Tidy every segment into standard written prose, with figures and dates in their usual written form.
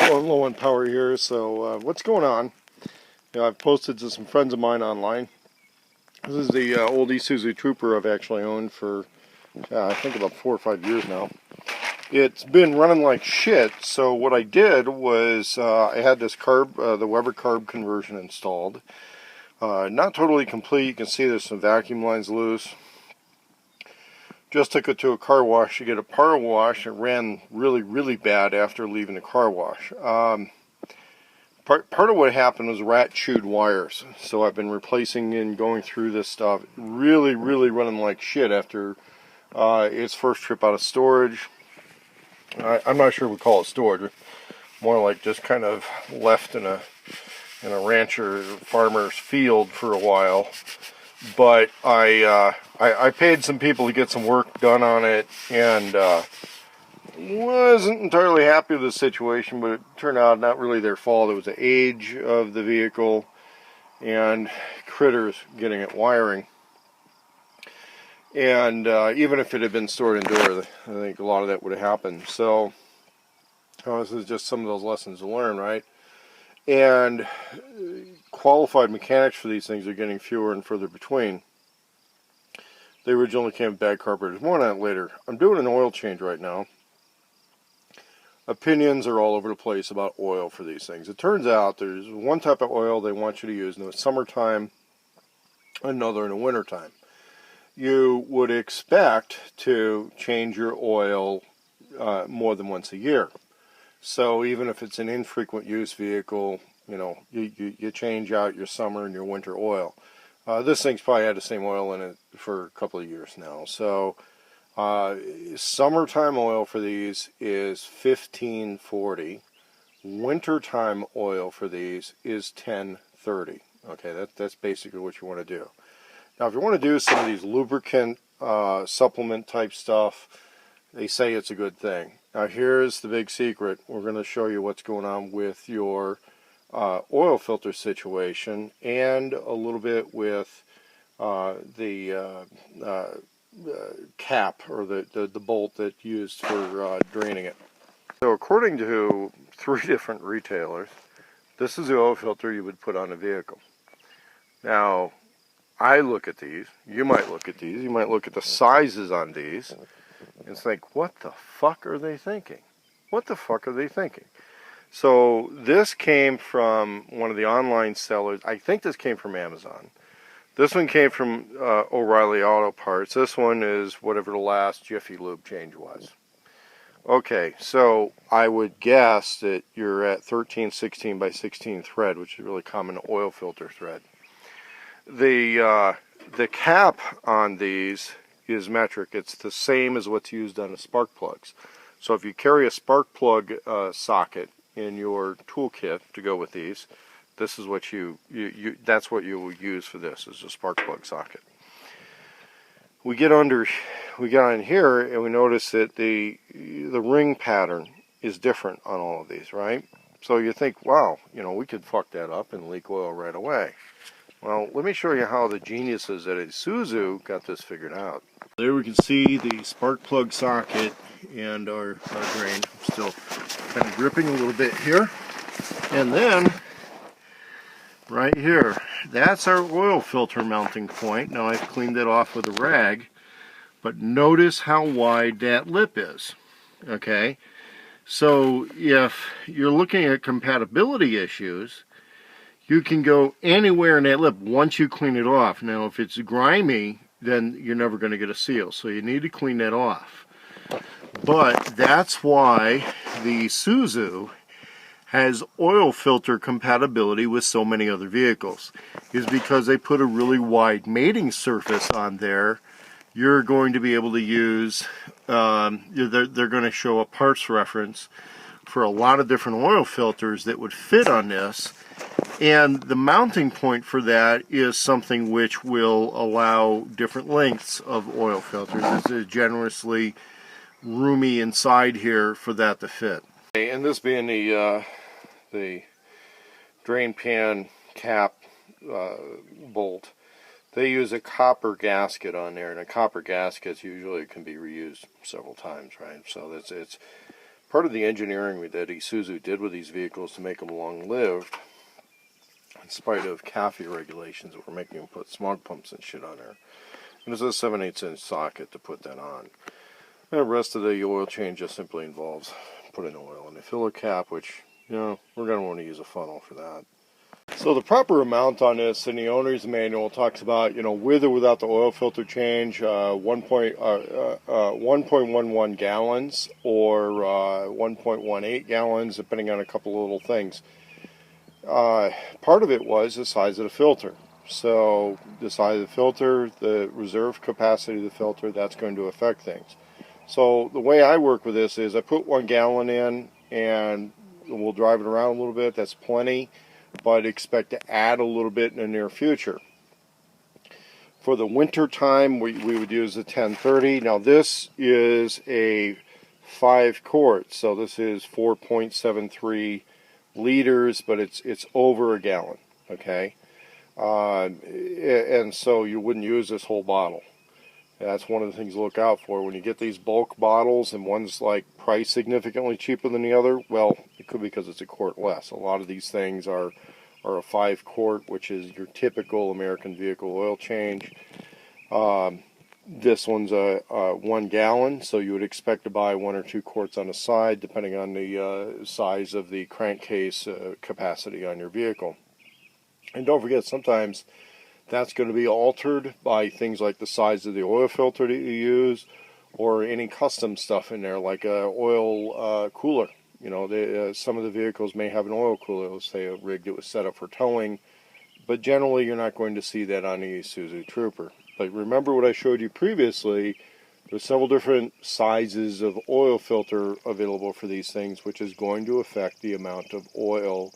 going low on power here, so what's going on? I've posted to some friends of mine online. This is the old Isuzu Trooper I've actually owned for, I think about 4 or 5 years now. It's been running like shit, so what I did was I had this the Weber carb conversion installed. Not totally complete. You can see there's some vacuum lines loose. Just took it to a car wash to get a power wash. It ran really, really bad after leaving the car wash. Part of what happened was rat chewed wires. So I've been replacing and going through this stuff. Really, really running like shit after its first trip out of storage. I'm not sure we call it storage. More like just kind of left in a rancher farmer's field for a while. But I paid some people to get some work done on it, and wasn't entirely happy with the situation, but it turned out not really their fault. It was the age of the vehicle and critters getting it wiring. And even if it had been stored indoors, I think a lot of that would have happened. So this is just some of those lessons to learn, right? And qualified mechanics for these things are getting fewer and further between. They originally came with bag carburetors. More on that later. I'm doing an oil change right now. Opinions are all over the place about oil for these things. It turns out there's one type of oil they want you to use in the summertime, another in the wintertime. You would expect to change your oil more than once a year. So even if it's an infrequent use vehicle, you change out your summer and your winter oil. This thing's probably had the same oil in it for a couple of years now. So summertime oil for these is $15.40. Wintertime oil for these is $10.30. Okay, that's basically what you want to do. Now, if you want to do some of these lubricant supplement type stuff, they say it's a good thing. Now, here's the big secret. We're going to show you what's going on with your oil filter situation, and a little bit with the cap, or the bolt that's used for draining it. So according to 3 different retailers, this is the oil filter you would put on a vehicle. Now, I look at these, you might look at these, you might look at the sizes on these, and think, what the fuck are they thinking? What the fuck are they thinking? So this came from one of the online sellers. I think this came from Amazon. This one came from O'Reilly Auto Parts. This one is whatever the last Jiffy Lube change was. Okay, so I would guess that you're at 13, 16 by 16 thread, which is a really common oil filter thread. The cap on these is metric. It's the same as what's used on the spark plugs. So if you carry a spark plug socket in your toolkit to go with these, this is what that's what you will use for this, is a spark plug socket. We get on here and we notice that the ring pattern is different on all of these, right? So you think, wow, we could fuck that up and leak oil right away. Well, let me show you how the geniuses at Isuzu got this figured out. There we can see the spark plug socket and our drain. I'm still kind of gripping a little bit here. And then, right here, that's our oil filter mounting point. Now I've cleaned it off with a rag, but notice how wide that lip is. Okay, so if you're looking at compatibility issues, you can go anywhere in that lip once you clean it off. Now, if it's grimy, then you're never going to get a seal, so you need to clean that off. But that's why the Isuzu has oil filter compatibility with so many other vehicles, is because they put a really wide mating surface on there. You're going to be able to use, they're going to show a parts reference for a lot of different oil filters that would fit on this. And the mounting point for that is something which will allow different lengths of oil filters. This is generously roomy inside here for that to fit. Okay, and this being the drain pan cap bolt, they use a copper gasket on there, and a copper gasket usually can be reused several times, right? So it's part of the engineering that Isuzu did with these vehicles to make them long-lived, in spite of CAFE regulations that were making them put smog pumps and shit on there. And there's a 7/8 inch socket to put that on. And the rest of the oil change just simply involves putting oil in the filler cap, which, we're going to want to use a funnel for that. So the proper amount on this in the owner's manual talks about, with or without the oil filter change, 1.11 gallons or 1.18 gallons, depending on a couple of little things. Part of it was the size of the filter. So the size of the filter, the reserve capacity of the filter, that's going to affect things. So the way I work with this is I put 1 gallon in and we'll drive it around a little bit. That's plenty, but expect to add a little bit in the near future. For the winter time, we would use the 1030. Now this is a 5 quart, so this is 4.73 liters, but it's over a gallon, okay? And so you wouldn't use this whole bottle. That's one of the things to look out for. When you get these bulk bottles and one's like priced significantly cheaper than the other, well, it could be because it's a quart less. A lot of these things are a 5 quart, which is your typical American vehicle oil change. This one's a 1 gallon, so you would expect to buy 1 or 2 quarts on the side, depending on the size of the crankcase capacity on your vehicle. And don't forget, sometimes that's going to be altered by things like the size of the oil filter that you use, or any custom stuff in there, like a oil cooler. Some of the vehicles may have an oil cooler, let's say a rig that was set up for towing, but generally you're not going to see that on the Isuzu Trooper. But remember what I showed you previously, there's several different sizes of oil filter available for these things, which is going to affect the amount of oil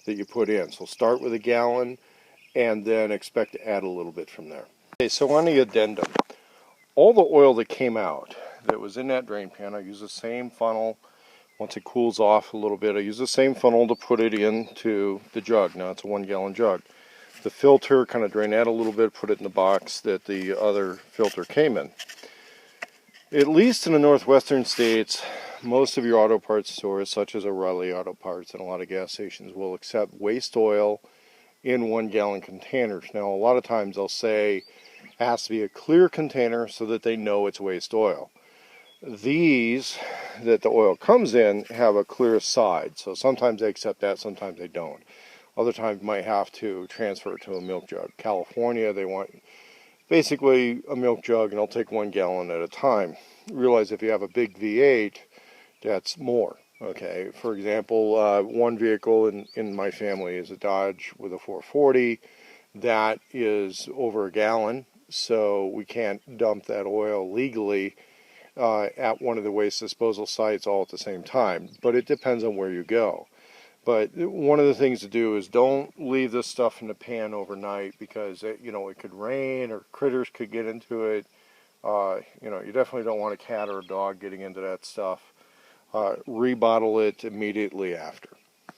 that you put in. So start with a gallon, and then expect to add a little bit from there. Okay, so on the addendum, all the oil that came out that was in that drain pan, I use the same funnel. Once it cools off a little bit, I use the same funnel to put it into the jug. Now it's a 1 gallon jug. The filter, kind of drain that a little bit, put it in the box that the other filter came in. At least in the northwestern states, most of your auto parts stores, such as O'Reilly Auto Parts and a lot of gas stations, will accept waste oil in 1 gallon containers. Now a lot of times they'll say it has to be a clear container so that they know it's waste oil. These that the oil comes in have a clear side, so sometimes they accept that, sometimes they don't. Other times you might have to transfer it to a milk jug. California, they want basically a milk jug, and they'll take 1 gallon at a time. Realize if you have a big V8, that's more. Okay, for example, one vehicle in my family is a Dodge with a 440. That is over a gallon, so we can't dump that oil legally at one of the waste disposal sites all at the same time. But it depends on where you go. But one of the things to do is don't leave this stuff in the pan overnight, because it could rain or critters could get into it. You definitely don't want a cat or a dog getting into that stuff. Rebottle it immediately after.